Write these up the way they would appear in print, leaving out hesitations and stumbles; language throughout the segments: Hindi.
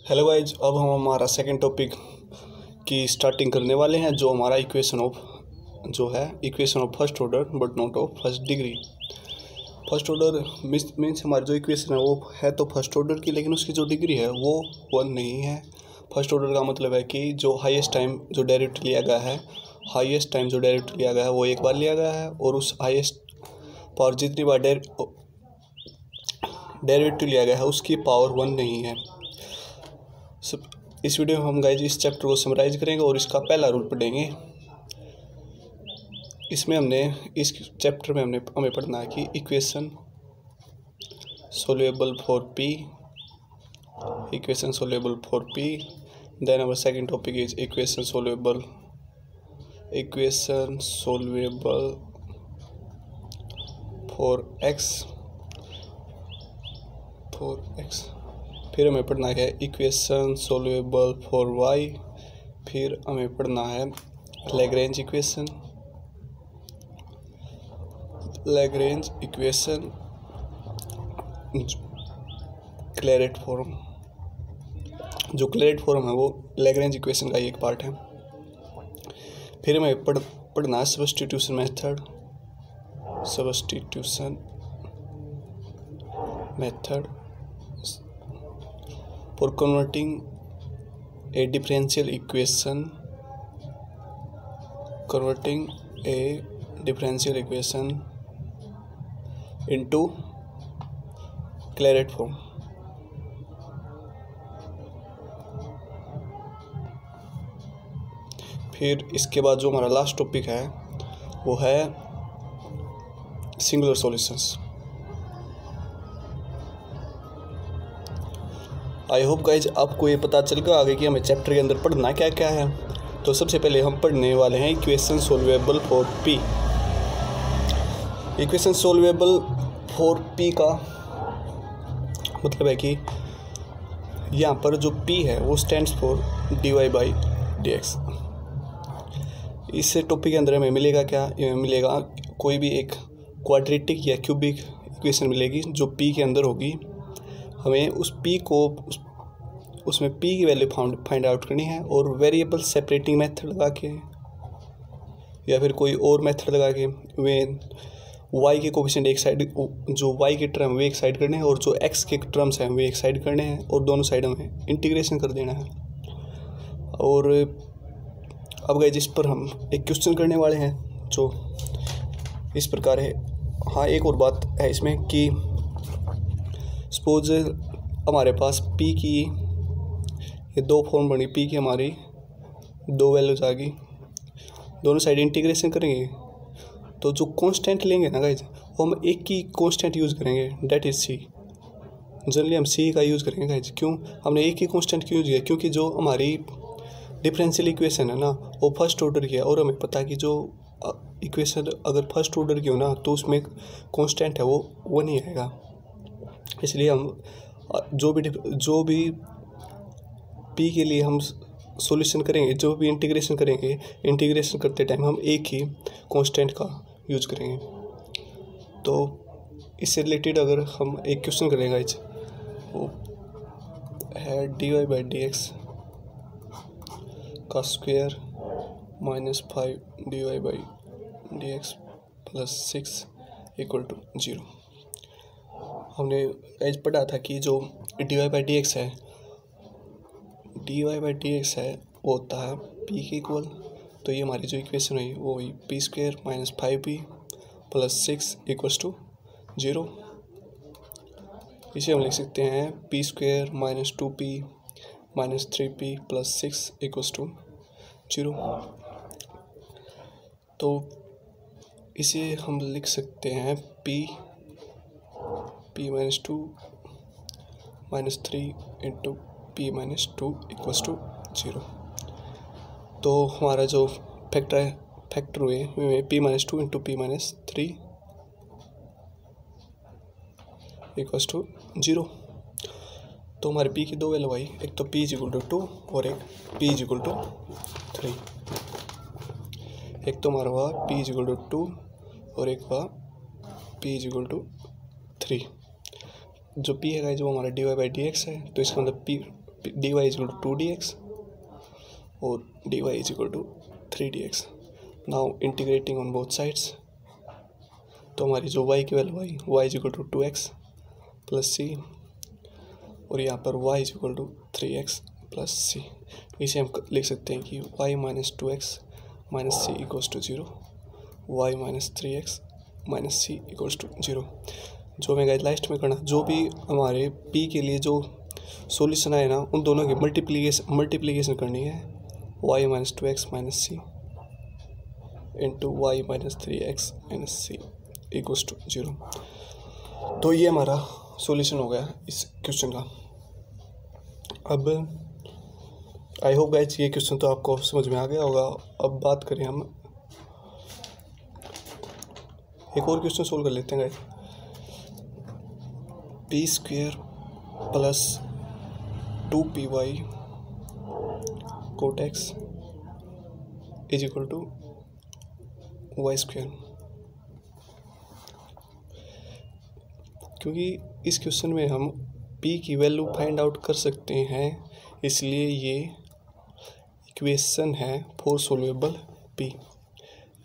हेलो गाइज, अब हम हमारा सेकंड टॉपिक की स्टार्टिंग करने वाले हैं, जो हमारा equation of first order but not of first degree. First order means हमारी जो इक्वेशन है वो है तो फर्स्ट ऑर्डर की, लेकिन उसकी जो डिग्री है वो 1 नहीं है। फर्स्ट ऑर्डर का मतलब है कि जो हाईएस्ट टाइम जो डेरिवेटिव लिया गया है वो एक बार लिया गया है, और उस हाईएस्ट पावर जितनी बार डेरिवेटिव लिया गया है उसकी पावर 1 नहीं है। इस वीडियो में हम गाइज इस चैप्टर को समराइज करेंगे और इसका पहला रूल पढ़ेंगे। इस चैप्टर में हमें पढ़ना है कि equation soluble for p. Then our second topic is equation soluble for x. फिर हमें पढ़ना है इक्वेशन सोल्यूबल फॉर वाई। फिर हमें पढ़ना है लैग्रेंज इक्वेशन, क्लेरेट फॉर्म। जो क्लेरेट फॉर्म है वो लैग्रेंज इक्वेशन का ही एक पार्ट है। फिर हमें पढ़ना है substitution method for converting a differential equation into Claret form। फिर इसके बाद जो हमारा लास्ट टॉपिक है वो है सिंगुलर सॉल्यूशंस। आई होप गाइज आपको ये पता चल गया आगे कि हमें चैप्टर के अंदर पढ़ना क्या क्या है। तो सबसे पहले हम पढ़ने वाले हैं equation soluble for P. Equation soluble for P का मतलब है कि यहाँ पर जो पी है वो स्टैंड्स फॉर dy/dx। इस टॉपिक के अंदर हमें मिलेगा क्या? मिलेगा कोई भी एक क्वाड्रेटिक या क्यूबिक इक्वेशन मिलेगी जो पी के अंदर होगी। हमें उस पी को उसमें पी की वैल्यू फाइंड आउट करनी है, और वेरिएबल सेपरेटिंग मेथड लगा के या फिर कोई और मेथड लगा के वे वाई के कोफिशिएंट एक साइड, जो वाई के टर्म वे एक साइड करने हैं और जो एक्स के टर्म्स हैं वे एक साइड करने हैं, और दोनों साइड में इंटीग्रेशन कर देना है। और अब गए जिस पर हम एक क्वेश्चन करने वाले हैं जो इस प्रकार है। हाँ, एक और बात है इसमें कि सपोज हमारे पास पी की ये दो फॉर्म बनी, पी की हमारी दो वैल्यूज आ गई, दोनों साइड इंटीग्रेशन करेंगे तो जो कांस्टेंट लेंगे ना गाइज वो हम एक की कांस्टेंट यूज़ करेंगे, डेट इज सी। जनरली हम सी का यूज़ करेंगे गाइज। क्यों हमने एक ही कांस्टेंट क्यों यूज़ किया? क्योंकि जो हमारी डिफरेंशियल इक्वेशन है ना वो फर्स्ट ऑर्डर की है, और हमें पता है कि जो इक्वेशन अगर फर्स्ट ऑर्डर की हो ना तो उसमें कांस्टेंट है वो नहीं आएगा। इसलिए हम जो भी पी के लिए हम सॉल्यूशन करेंगे, जो भी इंटीग्रेशन करेंगे, इंटीग्रेशन करते टाइम हम एक ही कांस्टेंट का यूज करेंगे। तो इससे रिलेटेड अगर हम एक क्वेश्चन करेंगे वो है dy/dx का स्क्वायर -5 dy/dx + 6 = 0। हमने एज पढ़ा था कि जो dy/dx है वो होता है p के इक्वल। तो ये हमारी जो इक्वेशन हुई वो हुई p² - 5p + 6 = 0। इसे हम लिख सकते हैं p² - 2p - 3p + 6 = 0। तो इसे हम लिख सकते हैं p - 2 - 3 × p - 2 = 0। तो हमारा जो फैक्टर हुए p - 2 × p - 3 = 0। तो हमारे p की दो वैल्यू आई, एक तो p = 2 और एक p = 3। एक तो हमारा हुआ p = 2 और एक हुआ p = 3। जो p है जो हमारा dy/dx है, तो इसका मतलब p D Y is equal to 2dx और dy is equal to 3dx। Now integrating on both sides, तो हमारी जो y की value y is equal to 2x plus C और यहाँ पर y is equal to 3x plus C. इसे हम लिख सकते हैं कि y minus 2x minus C equals to 0, y minus 3x minus C equals to 0। जो मैं गाइस लास्ट में करना, जो भी हमारे p के लिए जो सॉल्यूशन आए ना, उन दोनों की मल्टीप्लिकेशन करनी है, y minus 2x minus c into y minus 3x minus C equals to 0। तो ये हमारा सॉल्यूशन हो गया इस क्वेश्चन का। अब आई होप गाइस ये क्वेश्चन तो आपको समझ में आ गया होगा। अब बात करें हम एक और क्वेश्चन सोल्व कर लेते हैं guys. P square plus 2py cot x is equal to y square. क्योंकि इस क्वेश्चन में हम p की वैल्यू फाइंड आउट कर सकते हैं, इसलिए ये इक्वेशन है फॉर सोल्वेबल p।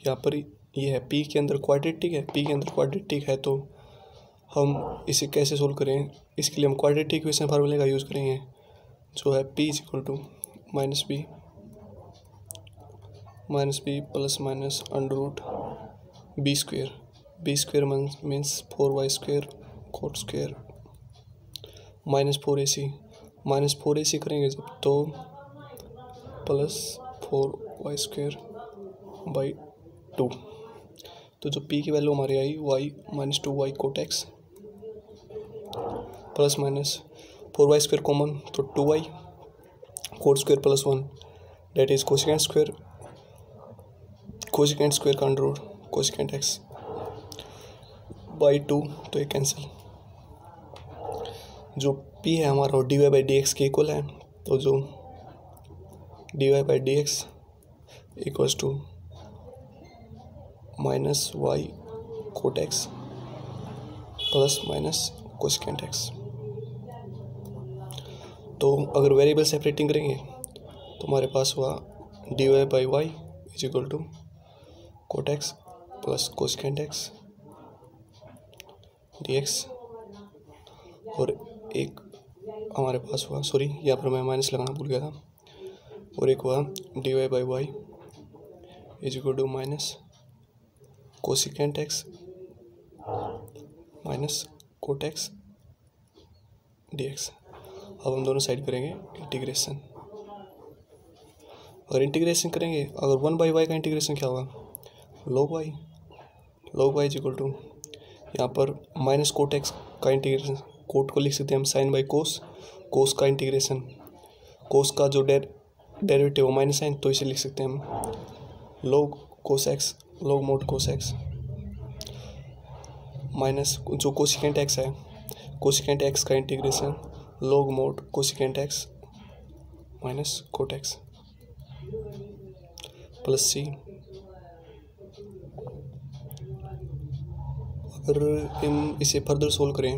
यहाँ पर ये है p के अंदर क्वाड्रेटिक है, p के अंदर क्वाड्रेटिक है, तो हम इसे कैसे सोल्व करें, इसके लिए हम क्वाड्रेटिक इक्वेशन फार्मूले का यूज़ करेंगे, जो है p is equal to minus b plus minus under root b square means 4y square cot square minus 4ac करेंगे जब, तो प्लस 4y स्क्वेयर बाई 2। तो जो p की वैल्यू हमारी आई y minus 2y cot x plus minus 4y square common, तो 2y cot square plus 1 that is cosecant square का under root cosecant X by 2, तो ये कैंसिल। जो p है हमारा dy बाई डी एक्स के इक्वल है, तो जो dy by D X equals to minus Y cot x plus minus cosecant X. तो अगर वेरिएबल सेपरेटिंग करेंगे तो हमारे पास हुआ dy by y is equal to cot x plus cosecant x dx, और एक हमारे पास हुआ, सॉरी यहाँ पर मैं माइनस लगाना भूल गया था, और एक हुआ dy by y is equal to minus cosecant x minus cot x dx। अब हम दोनों साइड करेंगे इंटीग्रेशन। अगर इंटीग्रेशन करेंगे, अगर 1/y का इंटीग्रेशन क्या होगा, log y is equal to, यहाँ पर माइनस कोट एक्स का इंटीग्रेशन, कोट को लिख सकते हैं हम साइन बाई कोस का इंटीग्रेशन, कोस का जो डेरिवेटिव है माइनस साइन, तो इसे लिख सकते हैं हम log cos X, log mod cos X minus जो कोसिकेंट एक्स है, कोसिकेंट एक्स का integration log mod cosecant x minus cot x plus C. अगर हम इसे फर्दर सोल्व करें,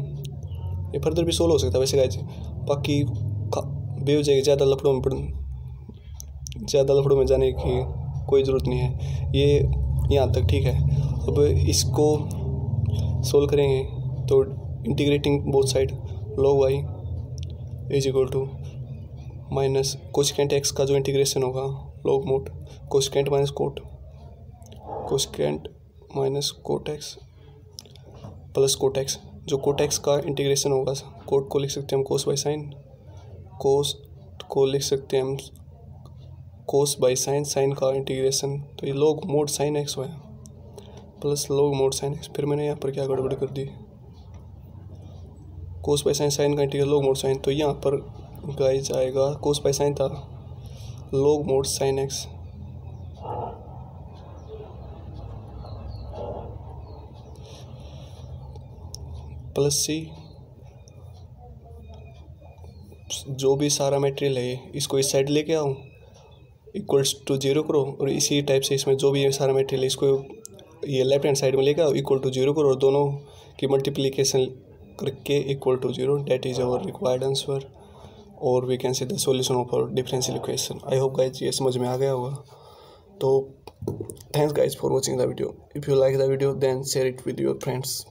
ये फर्दर भी सोल्व हो सकता है वैसे गाइस, बाकी बेवजह ज़्यादा लफड़ों में जाने की कोई ज़रूरत नहीं है, ये यहाँ तक ठीक है। अब इसको सोल्व करेंगे तो integrating both side log y is equal to minus cosecant x का जो इंटीग्रेशन होगा log mod cosecant minus cot x plus cot x. जो कोट एक्स का इंटीग्रेशन होगा, कोट को लिख सकते हैं हम कोस बाई साइन, कोस को लिख सकते हैं हम कोस बाई साइन, साइन का इंटीग्रेशन, तो ये log मोड साइन एक्स हुआ plus log mod sine X. फिर मैंने यहाँ पर क्या गड़बड़ कर दी, कोस बाई साइन, साइन का इंटीग्रल log मोड साइन, तो यहाँ पर गाइस आएगा कोस बाई साइन था log mod sine X plus C. जो भी सारा मटेरियल है इसको इस साइड लेके आओ, इक्वल्स टू 0 करो, और इसी टाइप से इसमें जो भी सारा मटेरियल है इसको ये लेफ्ट हैंड साइड में लेके आओ, इक्वल टू 0 करो, और दोनों की मल्टीप्लिकेशन करके equal to 0, that is our required answer. और we can see the solution of our differential equation. I hope guys ये समझ में आ गया होगा। तो thanks guys for watching the video. If you like the video then share it with your friends.